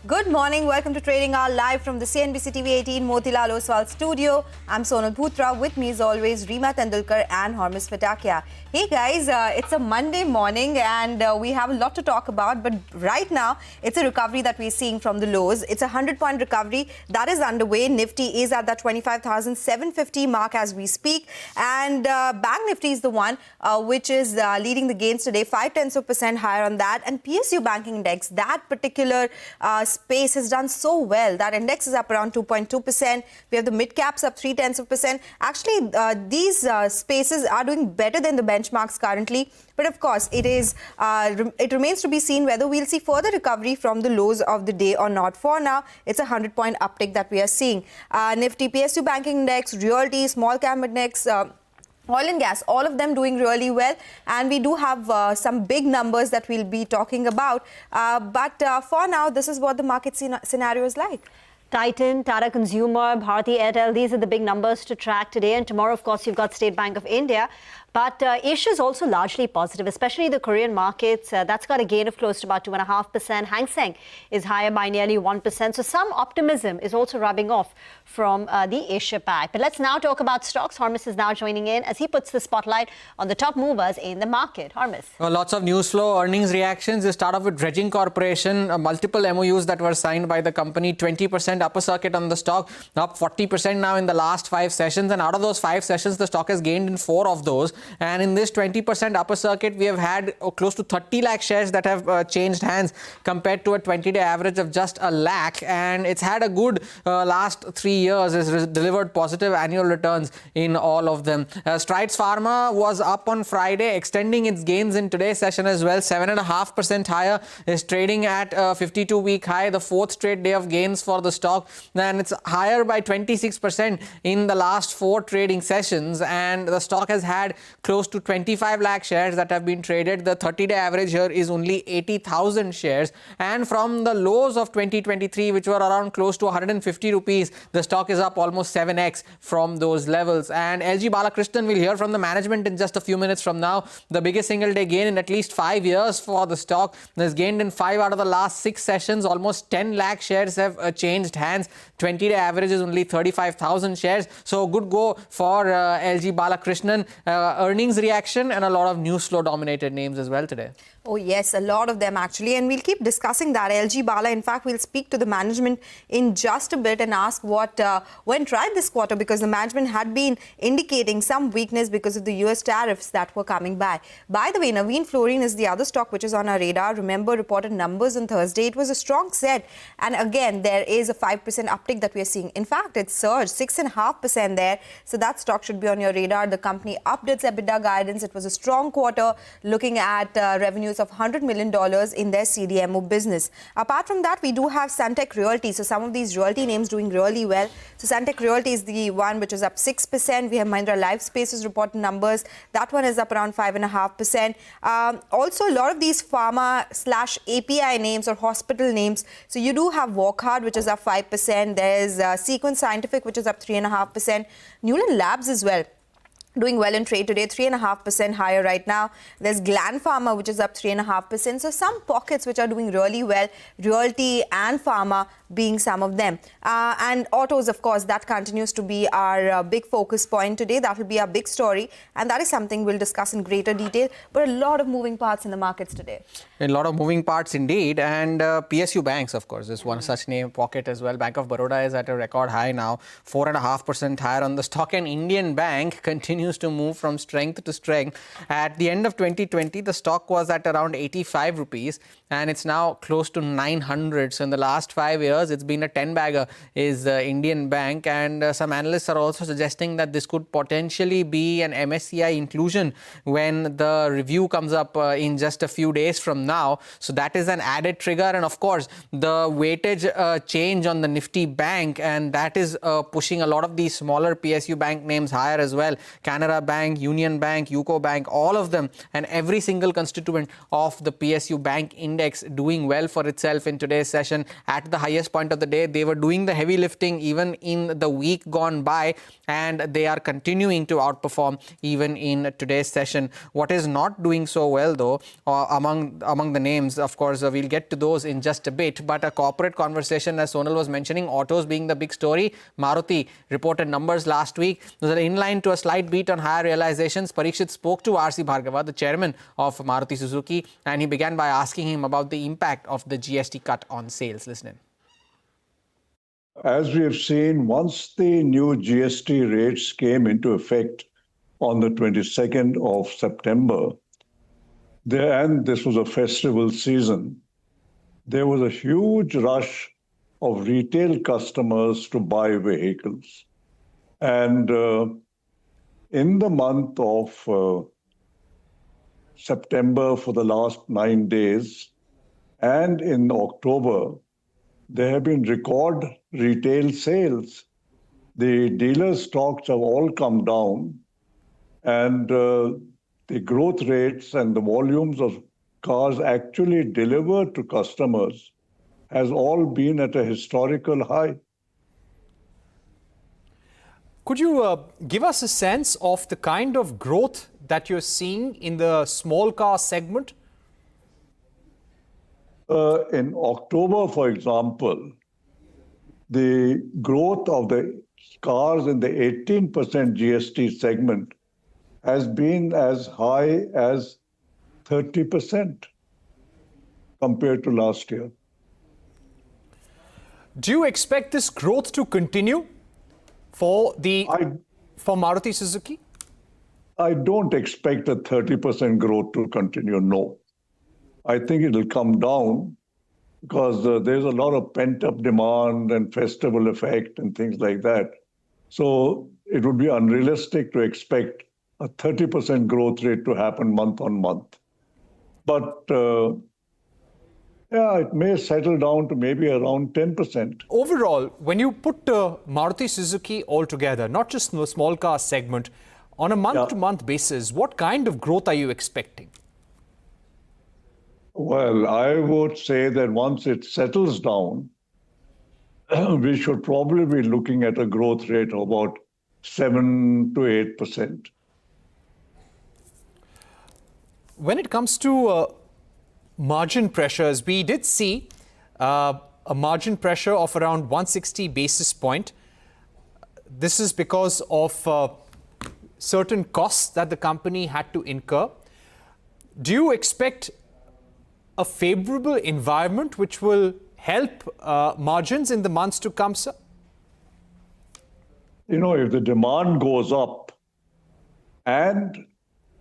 Good morning. Welcome to Trading Hour live from the CNBC-TV18 Motilal Oswal studio. I'm Sonal Bhutra. With me as always, Reema Tendulkar and Hormis Fatakia. Hey guys, it's a Monday morning and we have a lot to talk about. But right now, it's a recovery that we're seeing from the lows. It's a 100-point recovery that is underway. Nifty is at that 25,750 mark as we speak. And Bank Nifty is the one which is leading the gains today, 0.5% higher on that. And PSU Banking Index, that particular space has done so well. That index is up around 2.2%. We have the mid caps up 0.3%. Actually, these spaces are doing better than the benchmarks currently. But of course, it remains to be seen whether we'll see further recovery from the lows of the day or not. For now, it's a 100-point uptick that we are seeing. Nifty, PSU Banking Index, Realty, Small Cap Index, Oil and gas, all of them doing really well. And we do have some big numbers that we'll be talking about. But for now, this is what the market scenario is like. Titan, Tata Consumer, Bharti Airtel, these are the big numbers to track today. And tomorrow, of course, you've got State Bank of India. But Asia is also largely positive, especially the Korean markets. That's got a gain of close to about 2.5%. Hang Seng is higher by nearly 1%. So some optimism is also rubbing off from the Asia Pac. But let's now talk about stocks. Hormis is now joining in as he puts the spotlight on the top movers in the market. Hormis. Well, lots of news flow, earnings reactions. You start off with Dredging Corporation, multiple MOUs that were signed by the company, 20% upper circuit on the stock, up 40% now in the last 5 sessions. And out of those 5 sessions, the stock has gained in 4 of those. And in this 20% upper circuit, we have had close to 30 lakh shares that have changed hands compared to a 20-day average of just a lakh. And it's had a good last 3 years. It's delivered positive annual returns in all of them. Strides Pharma was up on Friday, extending its gains in today's session as well. 7.5% higher, is trading at a 52-week high, the 4th straight day of gains for the stock. And it's higher by 26% in the last 4 trading sessions. And the stock has had close to 25 lakh shares that have been traded. The 30-day average here is only 80,000 shares. And from the lows of 2023, which were around close to 150 rupees, the stock is up almost 7x from those levels. And LG Balakrishnan, will hear from the management in just a few minutes from now. The biggest single day gain in at least 5 years for the stock. Has gained in 5 out of the last 6 sessions. Almost 10 lakh shares have changed hands. 20-day average is only 35,000 shares. So good go for LG Balakrishnan. Earnings reaction and a lot of news flow dominated names as well today. Oh yes, a lot of them actually, and we'll keep discussing that. LG Bala, in fact, we'll speak to the management in just a bit and ask what went right this quarter, because the management had been indicating some weakness because of the US tariffs that were coming by. By the way, Naveen Fluorine is the other stock which is on our radar. Remember, reported numbers on Thursday. It was a strong set, and again, there is a 5% uptick that we are seeing. In fact, it surged 6.5% there, so that stock should be on your radar. The company upped its EBITDA guidance. It was a strong quarter, looking at revenues of $100 million in their CDMO business. Apart from that, we do have Sunteck Realty. So some of these realty names doing really well. So Sunteck Realty is the one which is up 6%. We have Mahindra Lifespace's reported numbers. That one is up around 5.5%. Also, a lot of these pharma/API names or hospital names. So you do have Wockhardt, which is up 5%. There's Sequence Scientific, which is up 3.5%. Newland Labs as well, doing well in trade today, 3.5% higher right now. There's Gland Pharma, which is up 3.5%. So some pockets which are doing really well, Realty and Pharma being some of them. And autos, of course, that continues to be our big focus point today. That will be our big story. And that is something we'll discuss in greater detail. But a lot of moving parts in the markets today. A lot of moving parts indeed. And PSU Banks, of course, is one such name pocket as well. Bank of Baroda is at a record high now, 4.5% higher on the stock. And Indian Bank continues to move from strength to strength. At the end of 2020, the stock was at around 85 rupees. And it's now close to 900. So in the last 5 years, it's been a 10-bagger is Indian Bank. And some analysts are also suggesting that this could potentially be an MSCI inclusion when the review comes up in just a few days from now. So that is an added trigger. And of course, the weightage change on the Nifty Bank, and that is pushing a lot of these smaller PSU bank names higher as well. Canara Bank, Union Bank, UCO Bank, all of them, and every single constituent of the PSU Bank Index doing well for itself in today's session at the highest point of the day. They were doing the heavy lifting even in the week gone by, and they are continuing to outperform even in today's session. What is not doing so well, though, among the names, of course, we'll get to those in just a bit, but a corporate conversation, as Sonal was mentioning, autos being the big story. Maruti reported numbers last week. Those are in line to a slight beat on higher realizations. Parikshit spoke to R.C. Bhargava, the chairman of Maruti Suzuki, and he began by asking him about the impact of the GST cut on sales. Listen in. As we have seen, once the new GST rates came into effect on the 22nd of September, and this was a festival season, there was a huge rush of retail customers to buy vehicles. And in the month of September, for the last 9 days, and in October, there have been record retail sales. The dealer stocks have all come down, and the growth rates and the volumes of cars actually delivered to customers has all been at a historical high. Could you give us a sense of the kind of growth that you're seeing in the small car segment? In October, for example, the growth of the cars in the 18% GST segment has been as high as 30% compared to last year. Do you expect this growth to continue for Maruti Suzuki? I don't expect a 30% growth to continue, no. I think it will come down because there's a lot of pent-up demand and festival effect and things like that. So it would be unrealistic to expect a 30% growth rate to happen month on month. But yeah, it may settle down to maybe around 10%. Overall, when you put Maruti Suzuki all together, not just the small car segment, on a month-to-month basis, what kind of growth are you expecting? Well, I would say that once it settles down, we should probably be looking at a growth rate of about 7 to 8%. When it comes to margin pressures, we did see a margin pressure of around 160 basis point. This is because of certain costs that the company had to incur. Do you expect a favorable environment which will help margins in the months to come, sir? You know, if the demand goes up and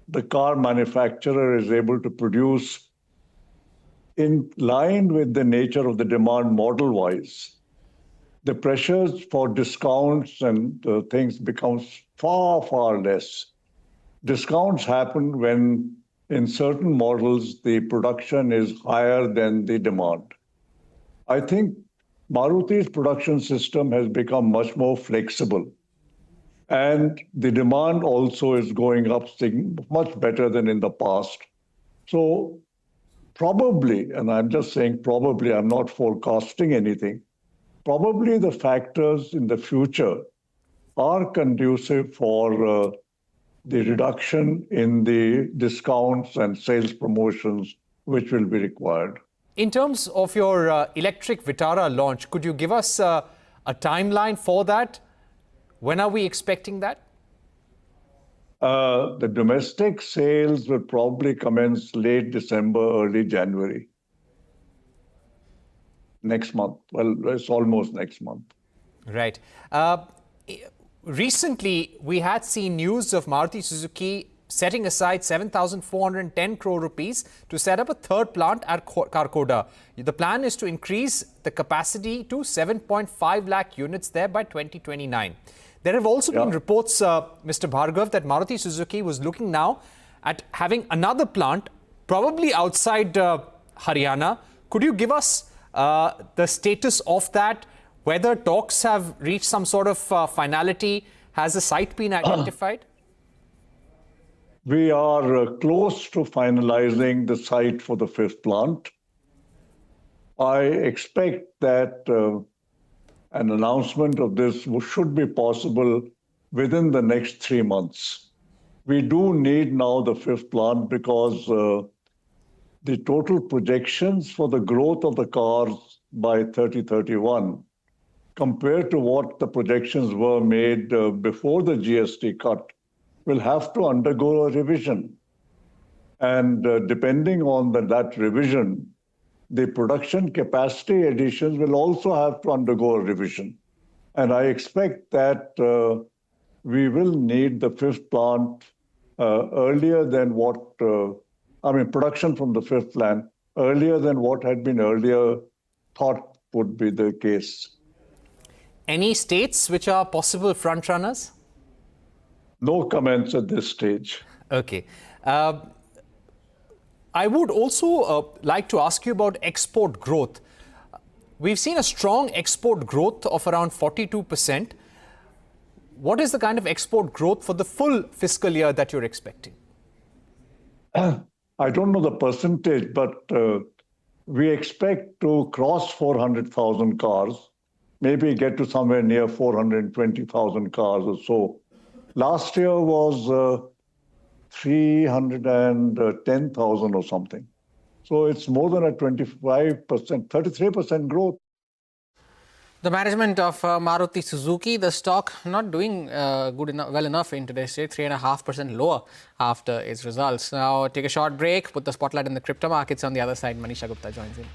the car manufacturer is able to produce in line with the nature of the demand model-wise, the pressures for discounts and things becomes far, far less. Discounts happen when in certain models, the production is higher than the demand. I think Maruti's production system has become much more flexible. And the demand also is going up much better than in the past. So probably, and I'm just saying probably, I'm not forecasting anything, probably the factors in the future are conducive for the reduction in the discounts and sales promotions which will be required. In terms of your electric Vitara launch, could you give us a timeline for that? When are we expecting that? The domestic sales will probably commence late December, early January. Next month. Well, it's almost next month. Right. Recently, we had seen news of Maruti Suzuki setting aside 7,410 crore rupees to set up a third plant at Karkoda. The plan is to increase the capacity to 7.5 lakh units there by 2029. There have also been reports, Mr. Bhargav, that Maruti Suzuki was looking now at having another plant, probably outside Haryana. Could you give us the status of that, whether talks have reached some sort of finality? Has the site been identified? We are close to finalizing the site for the fifth plant. I expect that an announcement of this should be possible within the next 3 months. We do need now the fifth plant because the total projections for the growth of the cars by 2031 compared to what the projections were made before the GST cut will have to undergo a revision. And depending on that revision, the production capacity additions will also have to undergo a revision. And I expect that we will need the fifth plant earlier than what, production from the fifth plant earlier than what had been earlier thought would be the case. Any states which are possible front runners? No comments at this stage. Okay. I would also like to ask you about export growth. We've seen a strong export growth of around 42%. What is the kind of export growth for the full fiscal year that you're expecting? I don't know the percentage, but we expect to cross 400,000 cars, maybe get to somewhere near 420,000 cars or so. Last year was 310,000 or something. So it's more than a 25%, 33% growth. The management of Maruti Suzuki, the stock not doing well enough in today's day, 3.5% lower after its results. Now take a short break, put the spotlight in the crypto markets. On the other side, Manisha Gupta joins in.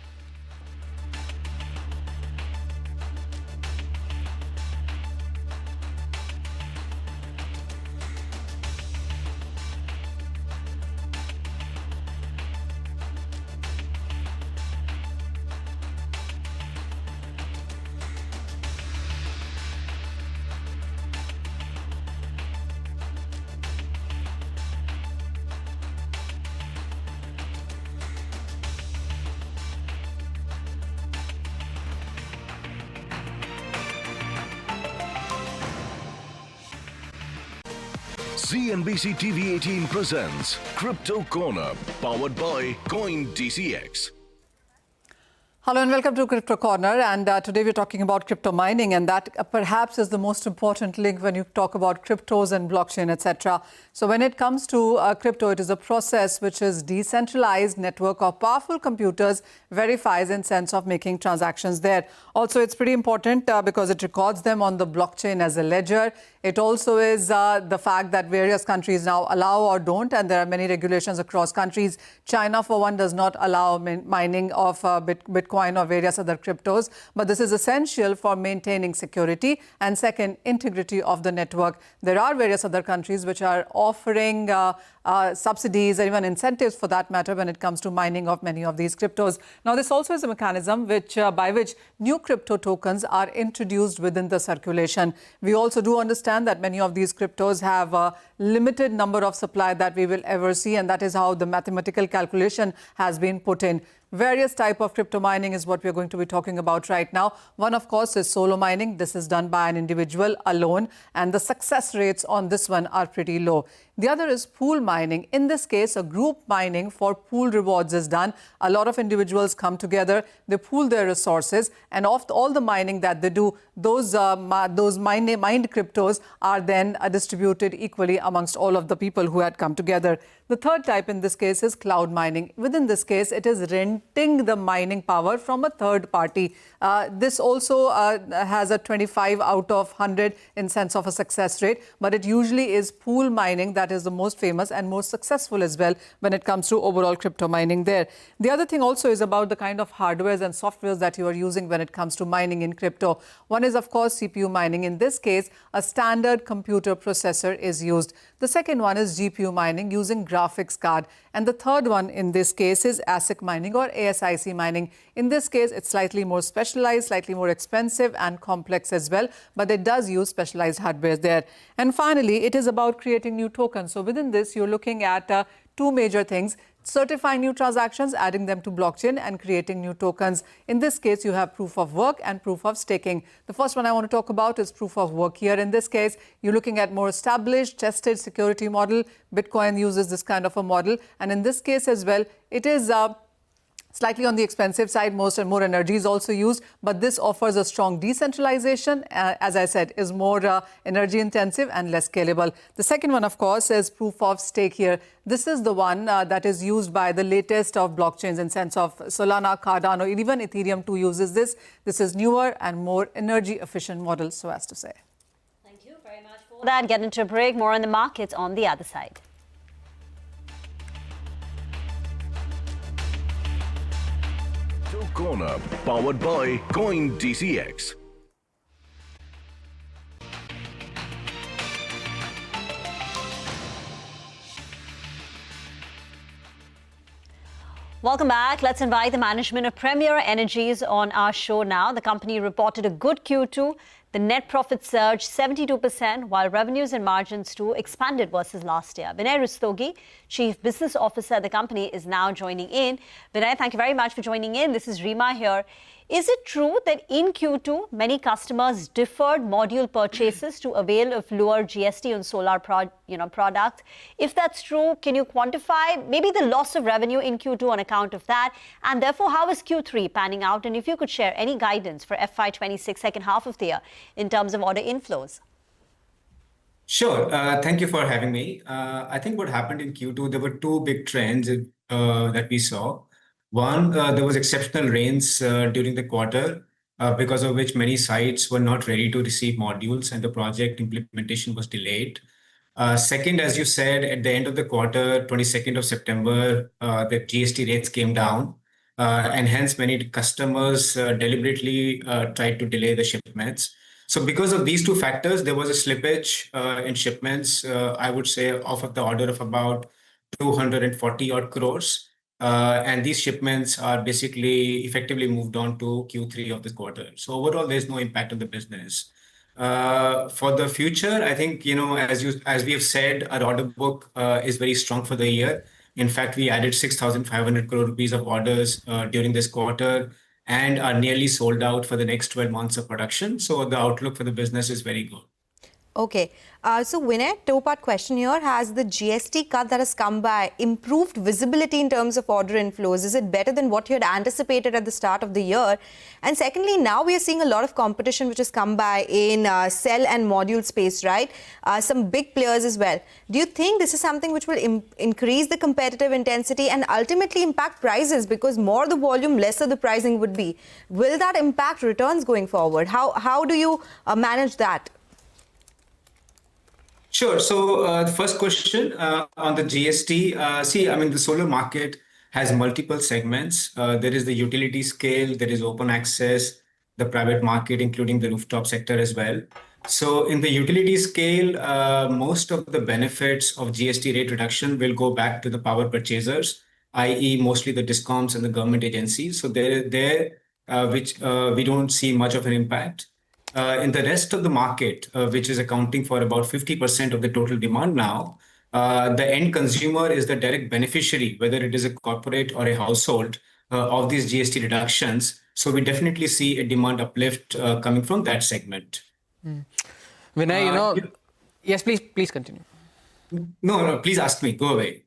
CNBC-TV18 presents Crypto Corner, powered by CoinDCX. Hello and welcome to Crypto Corner, and today we're talking about crypto mining, and that perhaps is the most important link when you talk about cryptos and blockchain, etc. So when it comes to crypto, it is a process which is decentralized network of powerful computers verifies in sense of making transactions there. Also, it's pretty important because it records them on the blockchain as a ledger. It also is the fact that various countries now allow or don't, and there are many regulations across countries. China, for one, does not allow mining of Bitcoin or various other cryptos, but this is essential for maintaining security and second, integrity of the network. There are various other countries which are offering subsidies or even incentives for that matter when it comes to mining of many of these cryptos. Now, this also is a mechanism by which new crypto tokens are introduced within the circulation. We also do understand that many of these cryptos have a limited number of supply that we will ever see, and that is how the mathematical calculation has been put in. Various type of crypto mining is what we're going to be talking about right now. One, of course, is solo mining. This is done by an individual alone, and the success rates on this one are pretty low. The other is pool mining. In this case, a group mining for pool rewards is done. A lot of individuals come together, they pool their resources, and of all the mining that they do, those mined cryptos are then distributed equally amongst all of the people who had come together. The third type in this case is cloud mining. Within this case, it is renting the mining power from a third party. This also has a 25 out of 100 in sense of a success rate, but it usually is pool mining that is the most famous and most successful as well when it comes to overall crypto mining there. The other thing also is about the kind of hardwares and softwares that you are using when it comes to mining in crypto. One is, of course, CPU mining. In this case, a standard computer processor is used. The second one is GPU mining using graphics card. And the third one in this case is ASIC mining or ASIC mining. In this case, it's slightly more specialized, slightly more expensive and complex as well, but it does use specialized hardware there. And finally, it is about creating new tokens. So within this, you're looking at two major things. certifying new transactions, adding them to blockchain and creating new tokens. In this case, you have proof of work and proof of staking. The first one I want to talk about is proof of work here. In this case, you're looking at more established, tested security model. Bitcoin uses this kind of a model. And in this case as well, it is slightly on the expensive side. More energy is also used, but this offers a strong decentralization. As I said, is more energy intensive and less scalable. The second one, of course, is proof of stake here. This is the one that is used by the latest of blockchains in sense of Solana, Cardano, even Ethereum too uses this. This is newer and more energy efficient model, so as to say. Thank you very much for that. Get into a break. More on the markets on the other side. Corner, powered by Coin DCX. Welcome back. Let's invite the management of Premier Energies on our show now. The company reported a good Q2. The net profit surged 72%, while revenues and margins too expanded versus last year. Vinay Rustogi, Chief Business Officer at the company, is now joining in. Vinay, thank you very much for joining in. This is Rima here. Is it true that in Q2, many customers deferred module purchases to avail of lower GST on solar products? If that's true, can you quantify maybe the loss of revenue in Q2 on account of that? And therefore, how is Q3 panning out? And if you could share any guidance for FY26 second half of the year in terms of order inflows? Sure. Thank you for having me. I think what happened in Q2, there were two big trends that we saw. One, there was exceptional rains during the quarter, because of which many sites were not ready to receive modules and the project implementation was delayed. Second, as you said, at the end of the quarter, 22nd of September, the GST rates came down, and hence many customers deliberately tried to delay the shipments. So because of these two factors, there was a slippage in shipments, I would say, of the order of about 240 odd crores. And these shipments are basically effectively moved on to Q3 of this quarter. So overall, there's no impact on the business. For the future, I think, as we have said, our order book is very strong for the year. In fact, we added 6,500 crore rupees of orders during this quarter and are nearly sold out for the next 12 months of production. So the outlook for the business is very good. Okay. So Vinay, two-part question here. Has the GST cut that has come by improved visibility in terms of order inflows? Is it better than what you had anticipated at the start of the year? And secondly, now we are seeing a lot of competition which has come by in cell and module space, right? Some big players as well. Do you think this is something which will increase the competitive intensity and ultimately impact prices, because more the volume, lesser the pricing would be? Will that impact returns going forward? How do you manage that? Sure. So the first question on the GST, the solar market has multiple segments. There is the utility scale, there is open access, the private market, including the rooftop sector as well. So in the utility scale, most of the benefits of GST rate reduction will go back to the power purchasers, i.e. mostly the discoms and the government agencies. So which we don't see much of an impact. In the rest of the market, which is accounting for about 50% of the total demand now, the end consumer is the direct beneficiary, whether it is a corporate or a household, of these GST reductions. So we definitely see a demand uplift coming from that segment. Vinay, yes, please continue. No, please ask me. Go away.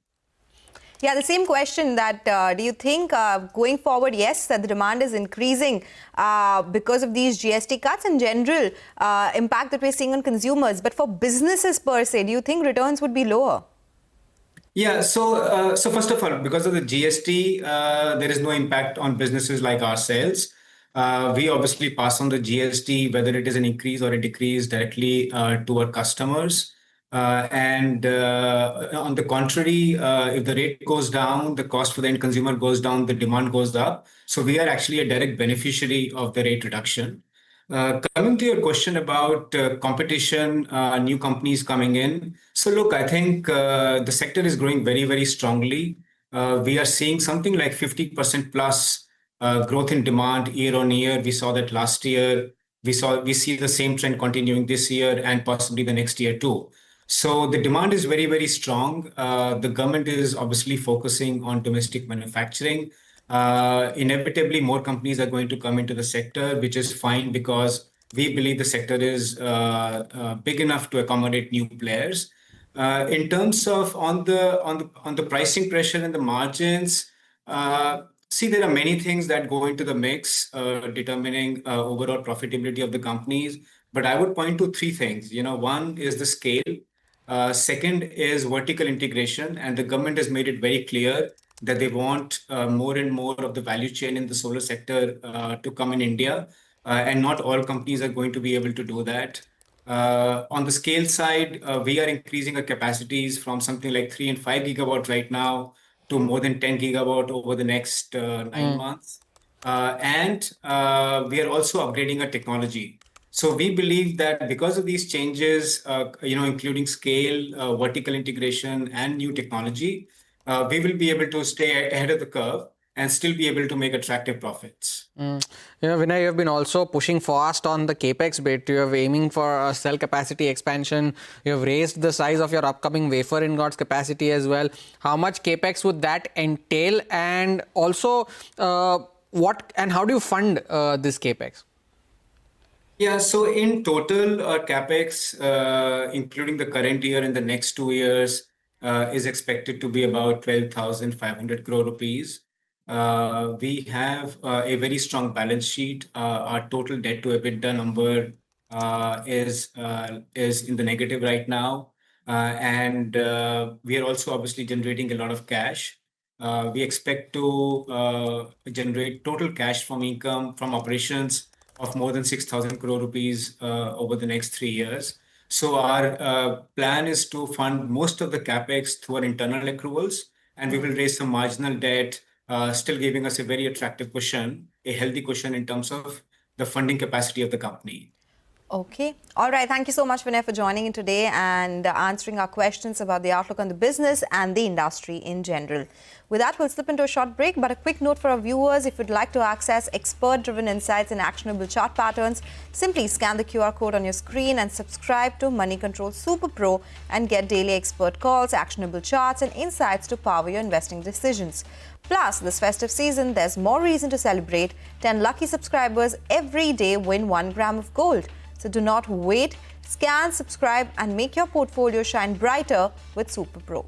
Yeah, the same question that do you think going forward, yes, that the demand is increasing because of these GST cuts in general, impact that we're seeing on consumers, but for businesses per se, do you think returns would be lower? Yeah, so first of all, because of the GST, there is no impact on businesses like ourselves. We obviously pass on the GST, whether it is an increase or a decrease, directly to our customers. And on the contrary, if the rate goes down, the cost for the end consumer goes down, the demand goes up. So we are actually a direct beneficiary of the rate reduction. Coming to your question about competition, new companies coming in. So look, I think the sector is growing very, very strongly. We are seeing something like 50% plus growth in demand year on year. We saw that last year. We see the same trend continuing this year and possibly the next year too. So the demand is very, very strong. The government is obviously focusing on domestic manufacturing. Inevitably, more companies are going to come into the sector, which is fine because we believe the sector is big enough to accommodate new players. In terms of on the pricing pressure and the margins, see, there are many things that go into the mix, determining overall profitability of the companies. But I would point to three things. One is the scale. Second is vertical integration, and the government has made it very clear that they want more and more of the value chain in the solar sector to come in India, and not all companies are going to be able to do that. On the scale side, we are increasing our capacities from something like 3 and 5 gigawatt right now to more than 10 gigawatt over the next 9 months. And we are also upgrading our technology. So we believe that because of these changes, including scale, vertical integration, and new technology, we will be able to stay ahead of the curve and still be able to make attractive profits. Vinay, you have been also pushing fast on the capex bit. You are aiming for a cell capacity expansion. You have raised the size of your upcoming wafer ingots capacity as well. How much capex would that entail? And also, what and how do you fund this capex? Yeah, so in total, our capex, including the current year and the next 2 years, is expected to be about 12,500 crore rupees. We have a very strong balance sheet. Our total debt to EBITDA number is in the negative right now, and we are also obviously generating a lot of cash. We expect to generate total cash from income from operations of more than 6,000 crore rupees over the next 3 years. So our plan is to fund most of the capex through our internal accruals, and we will raise some marginal debt, still giving us a very attractive cushion, a healthy cushion in terms of the funding capacity of the company. Okay. All right. Thank you so much, Vinay, for joining in today and answering our questions about the outlook on the business and the industry in general. With that, we'll slip into a short break, but a quick note for our viewers. If you'd like to access expert-driven insights and actionable chart patterns, simply scan the QR code on your screen and subscribe to Money Control Super Pro and get daily expert calls, actionable charts and insights to power your investing decisions. Plus, this festive season, there's more reason to celebrate. 10 lucky subscribers every day win 1 gram of gold. So do not wait. Scan, subscribe and make your portfolio shine brighter with Super Pro.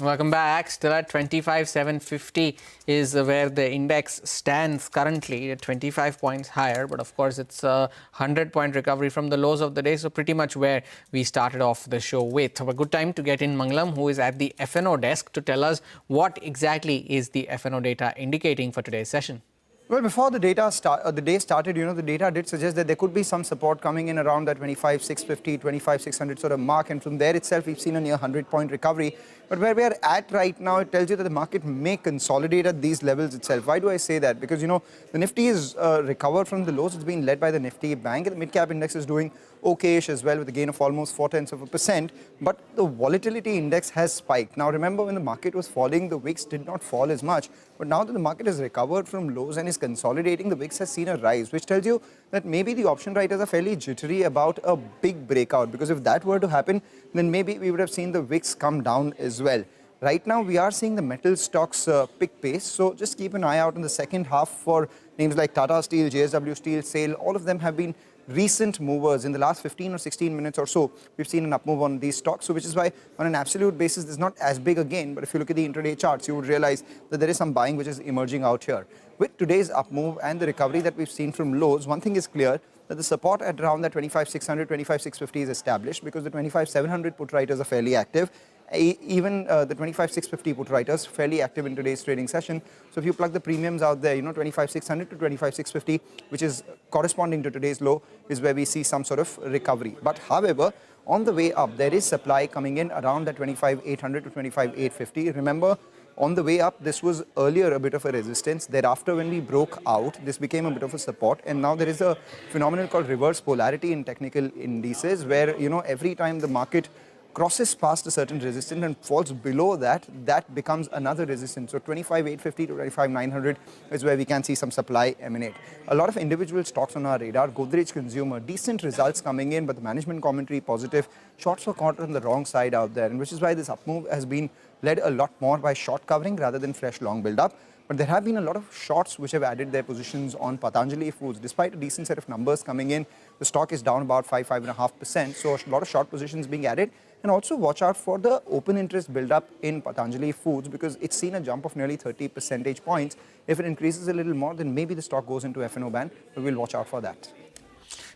Welcome back. Still at 25,750 is where the index stands currently, at 25 points higher. But of course, it's a 100-point recovery from the lows of the day. So pretty much where we started off the show with. A good time to get in Mangalam, who is at the FNO desk, to tell us what exactly is the FNO data indicating for today's session. Well, before the day started, the data did suggest that there could be some support coming in around that 25,650, 25,600 sort of mark. And from there itself, we've seen a near 100-point recovery. But where we are at right now, it tells you that the market may consolidate at these levels itself. Why do I say that? Because, the Nifty is recovered from the lows. It's been led by the Nifty Bank. And the mid-cap index is doing okay-ish as well, with a gain of almost 0.4%. But the volatility index has spiked. Now, remember, when the market was falling, the VIX did not fall as much. But now that the market has recovered from lows and is consolidating, the VIX has seen a rise, which tells you that maybe the option writers are fairly jittery about a big breakout. Because if that were to happen, then maybe we would have seen the VIX come down as well. Right now, we are seeing the metal stocks pick pace. So just keep an eye out in the second half for names like Tata Steel, JSW Steel, SAIL. All of them have been recent movers. In the last 15 or 16 minutes or so, we've seen an up move on these stocks. So which is why on an absolute basis, there's not as big a gain. But if you look at the intraday charts, you would realize that there is some buying which is emerging out here. With today's up move and the recovery that we've seen from lows, one thing is clear, that the support at around that 25,600, 25,650 is established, because the 25,700 put writers are fairly active. Even the 25,650 put writers fairly active in today's trading session. So if you plug the premiums out there, 25,600 to 25,650, which is corresponding to today's low, is where we see some sort of recovery. But however, on the way up, there is supply coming in around the 25,800 to 25,850. Remember, on the way up, this was earlier a bit of a resistance. Thereafter, when we broke out, this became a bit of a support. And now there is a phenomenon called reverse polarity in technical indices, where, every time the market crosses past a certain resistance and falls below that, that becomes another resistance. So 25,850 to 25,900 is where we can see some supply emanate. A lot of individual stocks on our radar. Godrej Consumer, decent results coming in, but the management commentary positive. Shorts were caught on the wrong side out there, and which is why this up move has been led a lot more by short covering rather than fresh long build up. But there have been a lot of shorts which have added their positions on Patanjali Foods. Despite a decent set of numbers coming in, the stock is down about 5.5%. So a lot of short positions being added. And also watch out for the open interest build-up in Patanjali Foods, because it's seen a jump of nearly 30 percentage points. If it increases a little more, then maybe the stock goes into F&O ban, but we'll watch out for that.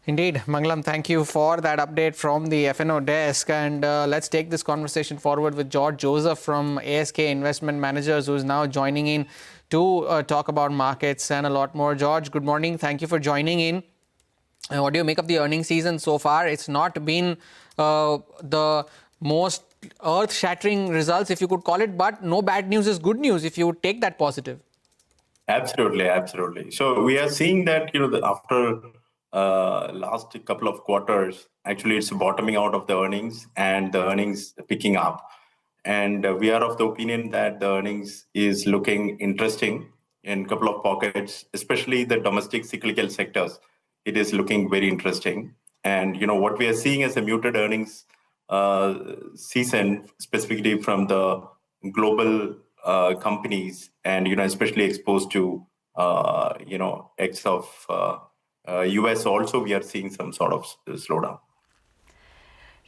Indeed. Mangalam, thank you for that update from the F&O desk. And let's take this conversation forward with George Joseph from ASK Investment Managers, who is now joining in to talk about markets and a lot more. George, good morning. Thank you for joining in. What do you make of the earnings season so far? It's not been the most earth-shattering results, if you could call it, but no bad news is good news if you would take that positive. Absolutely, absolutely. So we are seeing that, after last couple of quarters, actually it's bottoming out of the earnings and the earnings picking up. And we are of the opinion that the earnings is looking interesting in a couple of pockets, especially the domestic cyclical sectors. It is looking very interesting. And, what we are seeing as a muted earnings season, specifically from the global companies and, especially exposed to, ex of US also, we are seeing some sort of slowdown.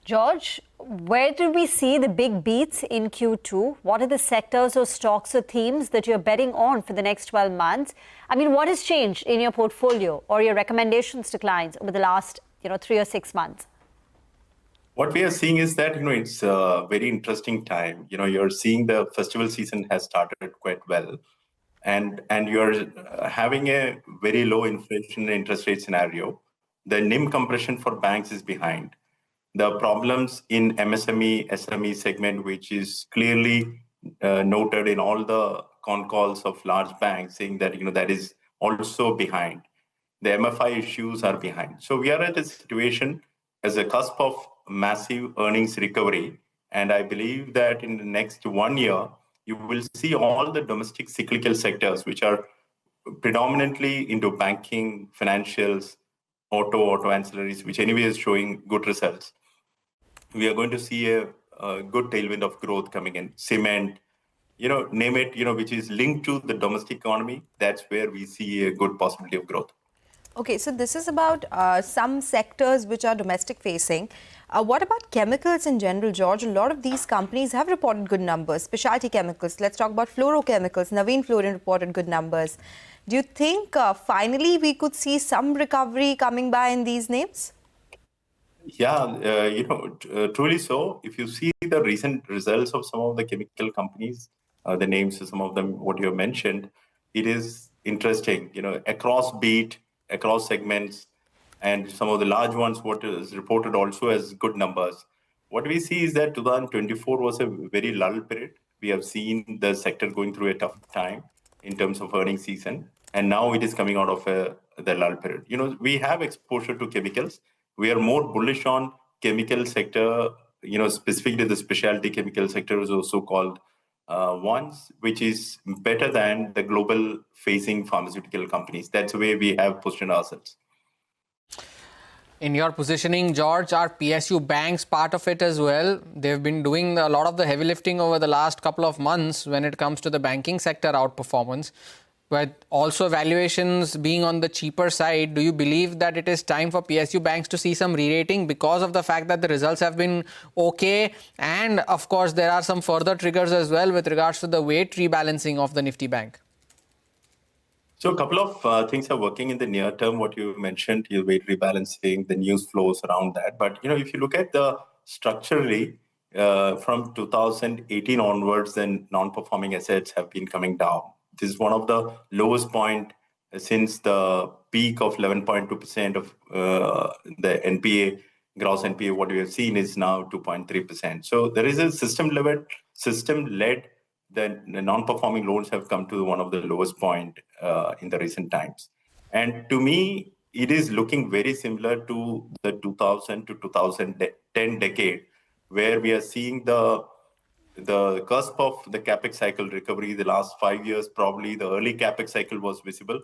George, where do we see the big beats in Q2? What are the sectors or stocks or themes that you're betting on for the next 12 months? I mean, what has changed in your portfolio or your recommendations to clients over the last, 3 or 6 months? What we are seeing is that, it's a very interesting time. You're seeing the festival season has started quite well. And you're having a very low inflation interest rate scenario. The NIM compression for banks is behind. The problems in MSME, SME segment, which is clearly noted in all the con calls of large banks, saying that, that is also behind. The MFI issues are behind. So we are at a situation as a cusp of massive earnings recovery. And I believe that in the next 1 year, you will see all the domestic cyclical sectors, which are predominantly into banking, financials, auto ancillaries, which anyway is showing good results. We are going to see a good tailwind of growth coming in. Cement, name it, which is linked to the domestic economy. That's where we see a good possibility of growth. Okay, so this is about some sectors which are domestic facing. What about chemicals in general, George? A lot of these companies have reported good numbers. Specialty chemicals, let's talk about fluorochemicals. Navin Fluorine reported good numbers. Do you think finally we could see some recovery coming by in these names? Yeah, truly so. If you see the recent results of some of the chemical companies, the names of some of them, what you have mentioned, it is interesting, across beat, across segments, and some of the large ones, what is reported also as good numbers. What we see is that 2024 was a very lull period. We have seen the sector going through a tough time in terms of earnings season, and now it is coming out of the lull period. We have exposure to chemicals. We are more bullish on chemical sector, specifically the specialty chemical sector is also called ones, which is better than the global facing pharmaceutical companies. That's the way we have positioned ourselves. In your positioning, George, are PSU banks part of it as well? They've been doing a lot of the heavy lifting over the last couple of months when it comes to the banking sector outperformance. But also valuations being on the cheaper side, do you believe that it is time for PSU banks to see some re-rating because of the fact that the results have been okay? And of course, there are some further triggers as well with regards to the weight rebalancing of the Nifty bank. So a couple of things are working in the near term. What you mentioned, your weight rebalancing, the news flows around that. But, if you look at the structurally, from 2018 onwards, then non-performing assets have been coming down. This is one of the lowest point since the peak of 11.2% of the NPA, gross NPA. What we have seen is now 2.3%. So there is a system-led, the non-performing loans have come to one of the lowest point in the recent times. And to me, it is looking very similar to the 2000 to 2010 decade, where we are seeing the cusp of the capex cycle recovery. The last 5 years, probably the early capex cycle was visible.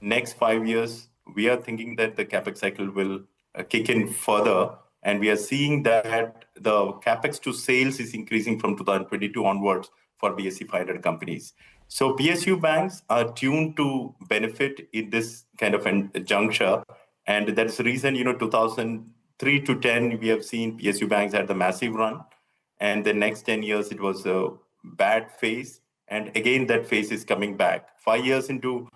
Next 5 years, we are thinking that the capex cycle will kick in further, and we are seeing that the capex to sales is increasing from 2022 onwards for BSE 500 companies. So PSU banks are tuned to benefit in this kind of a juncture, and that's the reason 2003 to 10 we have seen PSU banks had the massive run, and the next 10 years it was a bad phase, and again that phase is coming back. 5 years into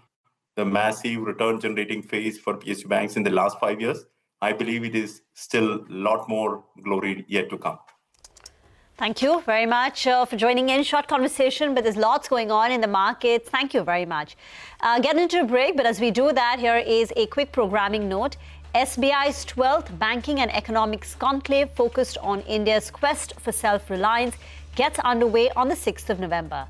the massive return generating phase for PSU banks in the last 5 years, I believe it is still a lot more glory yet to come. Thank you very much for joining in. Short conversation, but there's lots going on in the markets. Thank you very much. Get into a break, but as we do that, here is a quick programming note. SBI's 12th Banking and Economics Conclave focused on India's quest for self-reliance gets underway on the 6th of November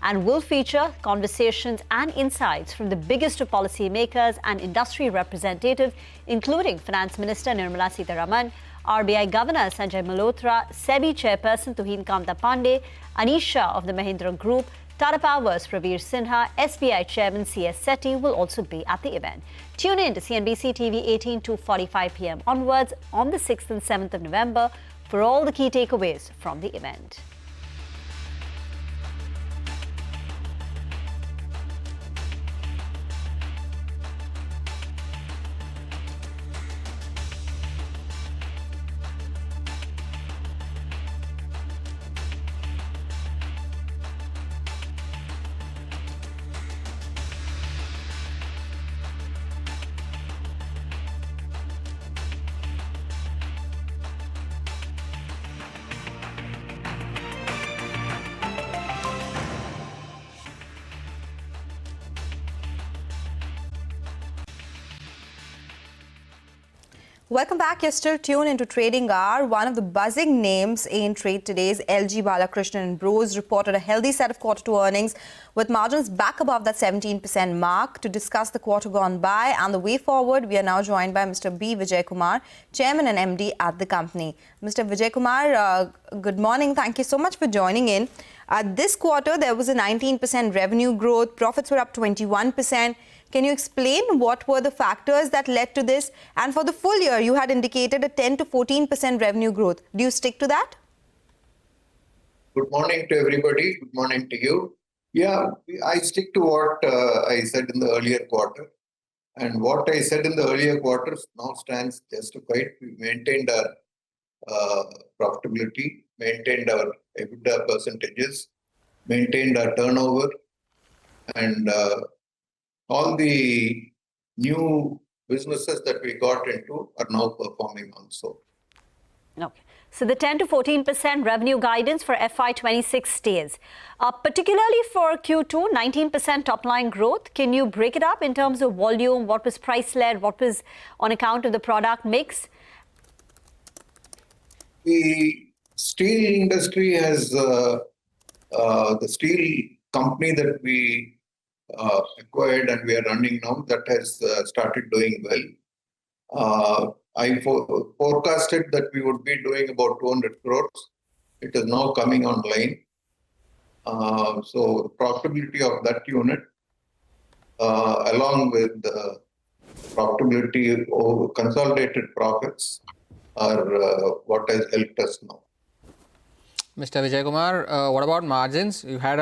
and will feature conversations and insights from the biggest of policymakers and industry representatives, including Finance Minister Nirmala Sitharaman, RBI Governor Sanjay Malhotra, SEBI Chairperson Tuhin Kanta Pandey, Anish Shah of the Mahindra Group, Tata Power's Praveer Sinha, SBI Chairman C.S. Sethi will also be at the event. Tune in to CNBC TV 18 to 45 p.m. onwards on the 6th and 7th of November for all the key takeaways from the event. Welcome back. You're still tuned into Trading Hour. One of the buzzing names in trade today is LG Balakrishnan and Bros reported a healthy set of quarter two earnings with margins back above that 17% mark. To discuss the quarter gone by and the way forward, we are now joined by Mr. B. Vijay Kumar, Chairman and MD at the company. Mr. Vijay Kumar, good morning. Thank you so much for joining in. This quarter, there was a 19% revenue growth. Profits were up 21%. Can you explain what were the factors that led to this? And for the full year, you had indicated a 10 to 14% revenue growth. Do you stick to that? Good morning to everybody. Good morning to you. Yeah, I stick to what I said in the earlier quarter. And what I said in the earlier quarters now stands justified. We maintained our profitability, maintained our EBITDA percentages, maintained our turnover, and all the new businesses that we got into are now performing also. Okay. So the 10 to 14% revenue guidance for FY26 stays. Particularly for Q2, 19% top line growth. Can you break it up in terms of volume? What was price-led? What was on account of the product mix? The steel industry has, the steel company that we acquired and we are running now, that has started doing well. I forecasted that we would be doing about 200 crores. It is now coming online. So the profitability of that unit, along with the profitability of consolidated profits, are what has helped us now. Mr. Vijay Kumar, what about margins? You had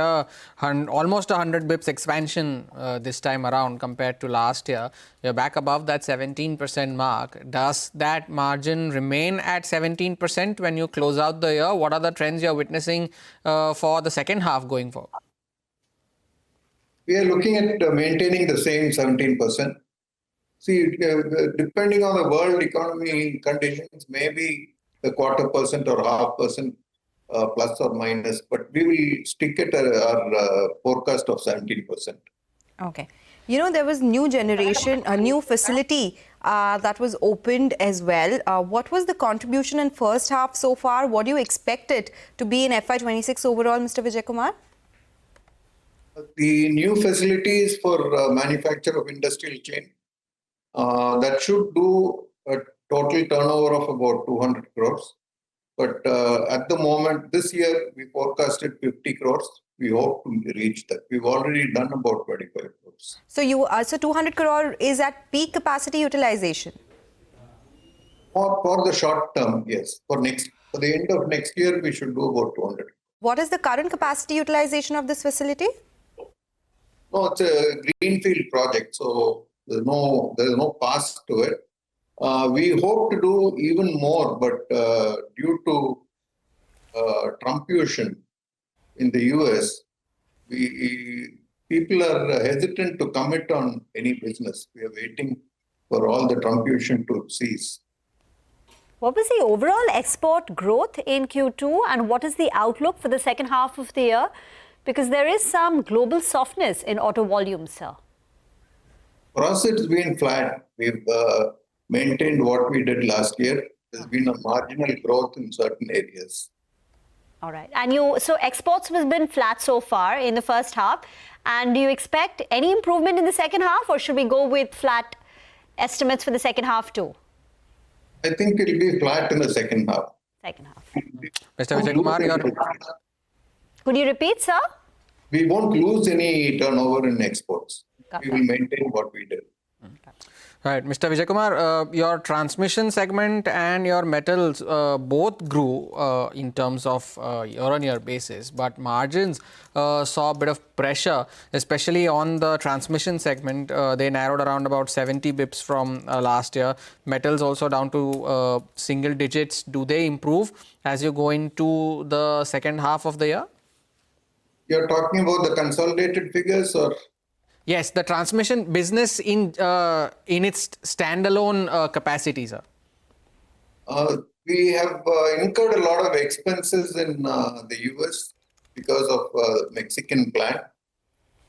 almost 100 bips expansion this time around compared to last year. You're back above that 17% mark. Does that margin remain at 17% when you close out the year? What are the trends you're witnessing for the second half going forward? We are looking at maintaining the same 17%. See, depending on the world economy conditions, maybe the 0.25% or 0.5% plus or minus, but we will stick at our forecast of 17%. Okay. You know, there was new generation, a new facility that was opened as well. What was the contribution in first half so far? What do you expect it to be in FY26 overall, Mr. Vijay Kumar? The new facilities for manufacture of industrial chain, that should do a total turnover of about 200 crores. But at the moment, this year, we forecasted 50 crores. We hope to reach that. We've already done about 25 crores. So so 200 crore is at peak capacity utilization? For the short term, yes. For the end of next year, we should do about 200. What is the current capacity utilization of this facility? No, it's a greenfield project, so there's no past to it. We hope to do even more, but due to Trumpution in the US, people are hesitant to commit on any business. We are waiting for all the Trumpution to cease. What was the overall export growth in Q2 and what is the outlook for the second half of the year? Because there is some global softness in auto volumes, sir. For us, it's been flat. We've maintained what we did last year. There's been a marginal growth in certain areas. All right. And so exports has been flat so far in the first half. And do you expect any improvement in the second half or should we go with flat estimates for the second half too? I think it'll be flat in the second half. Second half. Mr. Vijay Kumar, Could you repeat, sir? We won't lose any turnover in exports. We will maintain what we did. Right, Mr. Vijay Kumar, your transmission segment and your metals both grew in terms of year-on-year basis, but margins saw a bit of pressure, especially on the transmission segment. They narrowed around about 70 bips from last year. Metals also down to single digits. Do they improve as you go into the second half of the year? You're talking about the consolidated figures or? Yes, the transmission business in its standalone capacity, sir. We have incurred a lot of expenses in the US because of Mexican plant.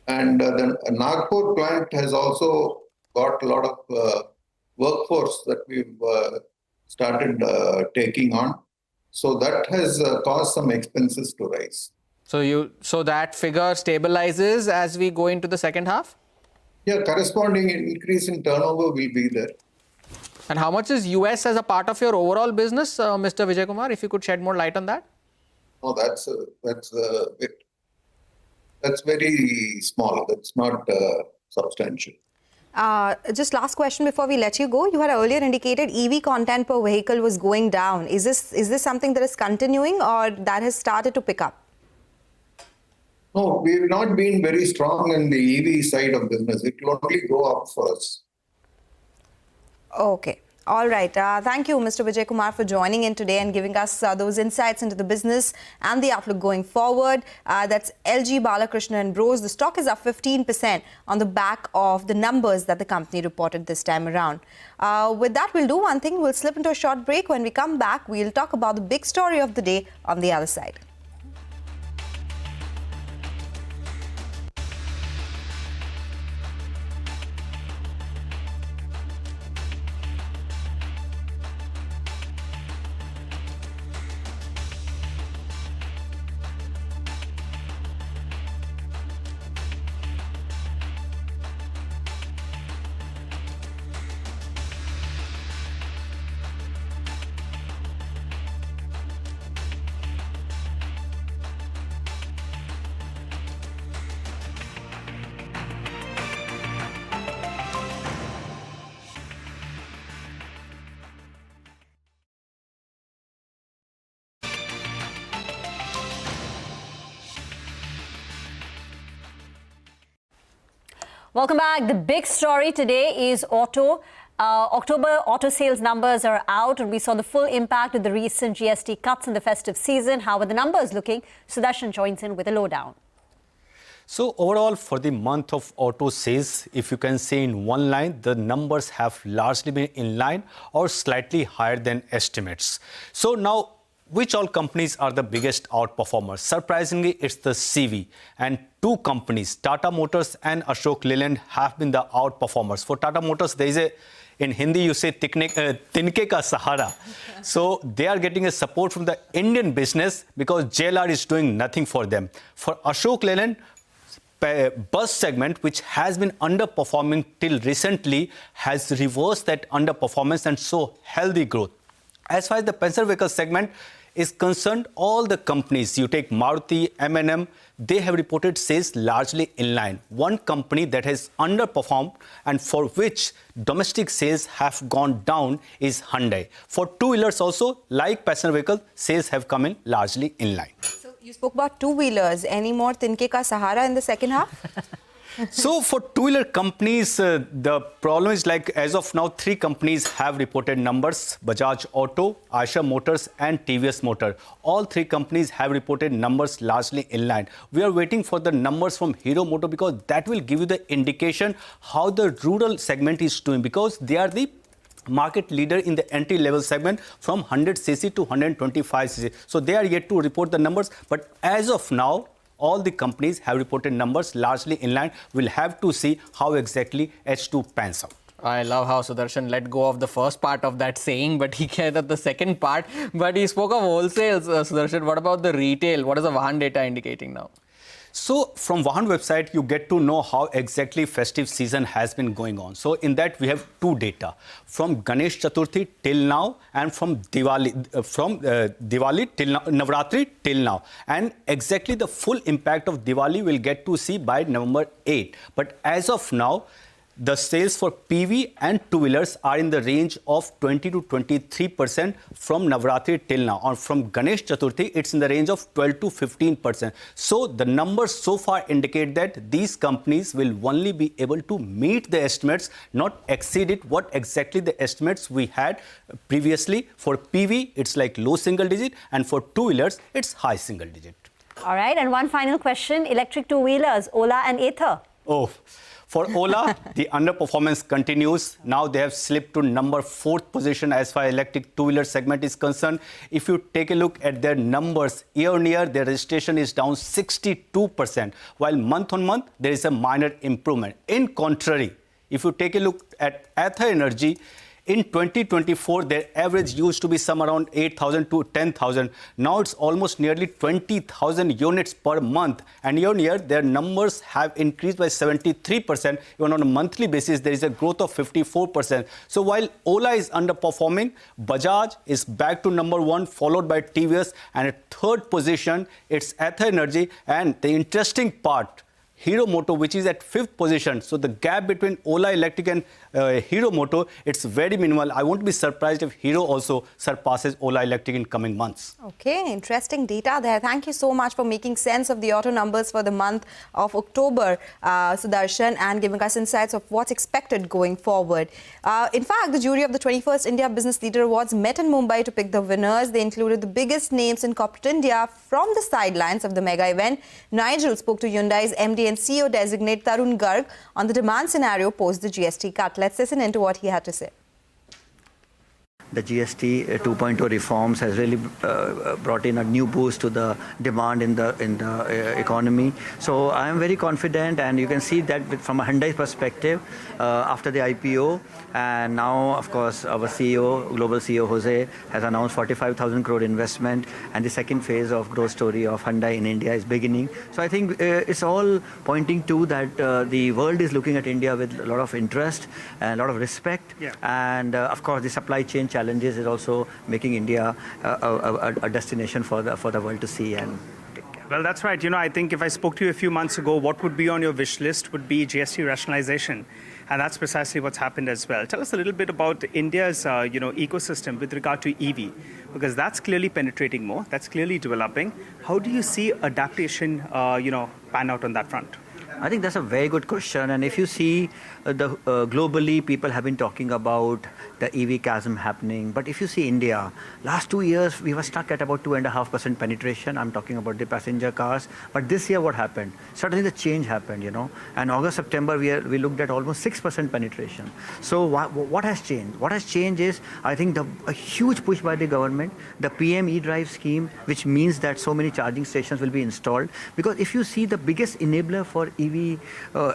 And the Nagpur plant has also got a lot of workforce that we've started taking on. So that has caused some expenses to rise. So that figure stabilizes as we go into the second half? Yeah, corresponding increase in turnover will be there. And how much is US as a part of your overall business, Mr. Vijay Kumar, if you could shed more light on that? Oh, that's very small. That's not substantial. Just last question before we let you go. You had earlier indicated EV content per vehicle was going down. Is this something that is continuing or that has started to pick up? No, we've not been very strong in the EV side of business. It will only go up for us. Okay. All right. Thank you, Mr. Vijay Kumar, for joining in today and giving us those insights into the business and the outlook going forward. That's LG Balakrishna and Bros. The stock is up 15% on the back of the numbers that the company reported this time around. With that, we'll do one thing. We'll slip into a short break. When we come back, we'll talk about the big story of the day on the other side. Welcome back. The big story today is auto. October auto sales numbers are out and we saw the full impact of the recent GST cuts in the festive season. How are the numbers looking? Sudarshan joins in with a lowdown. So overall for the month of auto sales, if you can say in one line, the numbers have largely been in line or slightly higher than estimates. So now which all companies are the biggest outperformers? Surprisingly, it's the CV. And two companies, Tata Motors and Ashok Leyland, have been the outperformers. For Tata Motors, there is in Hindi you say tinke ka sahara. So they are getting a support from the Indian business because JLR is doing nothing for them. For Ashok Leyland, bus segment, which has been underperforming till recently, has reversed that underperformance and show healthy growth. As far as the passenger vehicle segment is concerned, all the companies, you take Maruti, M&M, they have reported sales largely in line. One company that has underperformed and for which domestic sales have gone down is Hyundai. For two-wheelers also, like passenger vehicle, sales have come in largely in line. So you spoke about two-wheelers. Any more Tinke Ka Sahara in the second half? So for two-wheeler companies, the problem is like as of now, three companies have reported numbers: Bajaj Auto, Eicher Motors and TVS Motor. All three companies have reported numbers largely in line. We are waiting for the numbers from Hero Motor because that will give you the indication how the rural segment is doing, because they are the market leader in the entry-level segment from 100cc to 125cc. So they are yet to report the numbers. But as of now, all the companies have reported numbers largely in line. We'll have to see how exactly H2 pans out. I love how Sudarshan let go of the first part of that saying, but he cared at the second part. But he spoke of wholesales, Sudarshan. What about the retail? What is the Vahan data indicating now? So from Vahan website, you get to know how exactly festive season has been going on. So in that, we have two data from Ganesh Chaturthi till now and from Diwali till now, Navratri till now. And exactly the full impact of Diwali we'll get to see by November 8. But as of now, the sales for PV and two-wheelers are in the range of 20 to 23% from Navratri till now. Or from Ganesh Chaturthi, it's in the range of 12 to 15%. So the numbers so far indicate that these companies will only be able to meet the estimates, not exceed it. What exactly the estimates we had previously. For PV, it's like low single digit, and for two-wheelers, it's high single digit. All right, and one final question. Electric two-wheelers, Ola and Ather. Oh. For Ola, the underperformance continues. Now they have slipped to number 4th position as far as electric two-wheeler segment is concerned. If you take a look at their numbers, year-on-year, their registration is down 62%, while month-on-month, there is a minor improvement. In contrary, if you take a look at Ather Energy, in 2024, their average used to be some around 8,000 to 10,000. Now it's almost nearly 20,000 units per month. And year on year, their numbers have increased by 73%. Even on a monthly basis, there is a growth of 54%. So while Ola is underperforming, Bajaj is back to number 1, followed by TVS. And at 3rd position, it's Ather Energy. And the interesting part, Hero Moto, which is at 5th position. So the gap between Ola Electric and Hero Moto, it's very minimal. I won't be surprised if Hero also surpasses Ola Electric in coming months. Okay, interesting data there. Thank you so much for making sense of the auto numbers for the month of October, Sudarshan, and giving us insights of what's expected going forward. In fact, the jury of the 21st India Business Leader Awards met in Mumbai to pick the winners. They included the biggest names in corporate India from the sidelines of the mega event. Nigel spoke to Hyundai's MD and CEO designate Tarun Garg on the demand scenario post the GST cut. Let's listen into what he had to say. The GST 2.0 reforms has really brought in a new boost to the demand in the economy. So I am very confident, and you can see that from a Hyundai perspective after the IPO, and now of course our CEO, global CEO Jose, has announced 45,000 crore investment, and the second phase of growth story of Hyundai in India is beginning. So I think it's all pointing to that the world is looking at India with a lot of interest and a lot of respect, and of course the supply chain challenges is also making India a destination for the world to see and take care. Well, that's right. You know, I think if I spoke to you a few months ago, what would be on your wish list would be GST rationalization. And that's precisely what's happened as well. Tell us a little bit about India's ecosystem with regard to EV, because that's clearly penetrating more. That's clearly developing. How do you see adaptation, pan out on that front? I think that's a very good question. And if you see globally, people have been talking about the EV chasm happening. But if you see India, last 2 years, we were stuck at about 2.5% penetration. I'm talking about the passenger cars. But this year, what happened? Suddenly the change happened, you know. And August, September, we looked at almost 6% penetration. So what has changed? What has changed is, I think, a huge push by the government, the PM e-drive scheme, which means that so many charging stations will be installed. Because if you see, the biggest enabler for EV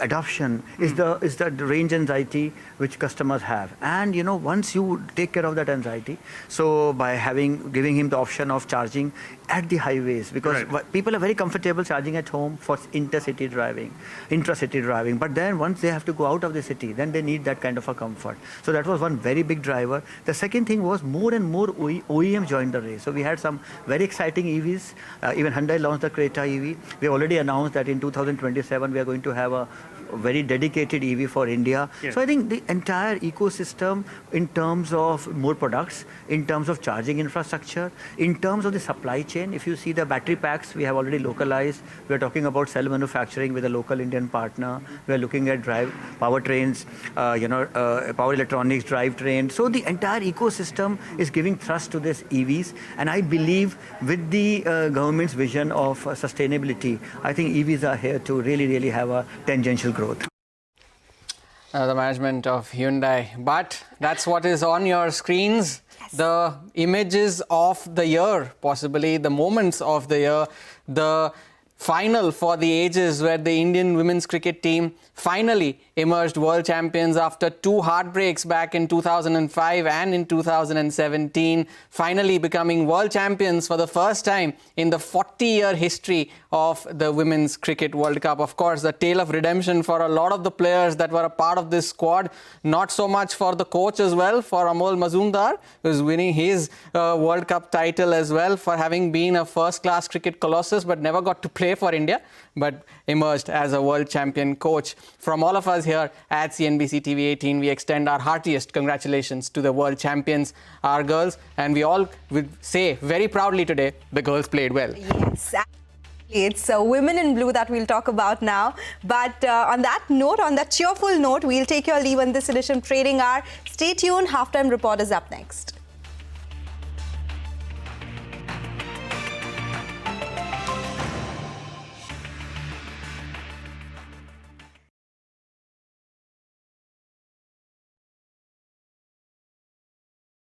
adoption is the range anxiety which customers have. And, you know, once you take care of that anxiety, so by giving him the option of charging at the highways, because people are very comfortable charging at home for intracity driving. But then once they have to go out of the city, then they need that kind of a comfort. So that was one very big driver. The second thing was more and more OEMs joined the race. So we had some very exciting EVs. Even Hyundai launched the Creta EV. We already announced that in 2027 we are going to have a very dedicated EV for India. So I think the entire ecosystem, in terms of more products, in terms of charging infrastructure, in terms of the supply chain, if you see the battery packs, we have already localized. We are talking about cell manufacturing with a local Indian partner. We are looking at powertrains, power electronics, drivetrain. So the entire ecosystem is giving thrust to this EVs. And I believe with the government's vision of sustainability, I think EVs are here to really, really have a tangential growth. The management of Hyundai. But that's what is on your screens. Yes. The images of the year, possibly the moments of the year, the final for the ages where the Indian women's cricket team finally emerged world champions after 2 heartbreaks back in 2005 and in 2017, finally becoming world champions for the first time in the 40-year history of the Women's Cricket World Cup. Of course, the tale of redemption for a lot of the players that were a part of this squad, not so much for the coach as well, for Amol Mazumdar, who's winning his World Cup title as well, for having been a first-class cricket colossus but never got to play for India, but emerged as a world champion coach. From all of us here at CNBC-TV18, we extend our heartiest congratulations to the world champions, our girls, and we all would say very proudly today, the girls played well. Yes. It's women in blue that we'll talk about now. But on that note, on that cheerful note, we'll take your leave on this edition of Trading Hour. Stay tuned. Halftime Report is up next.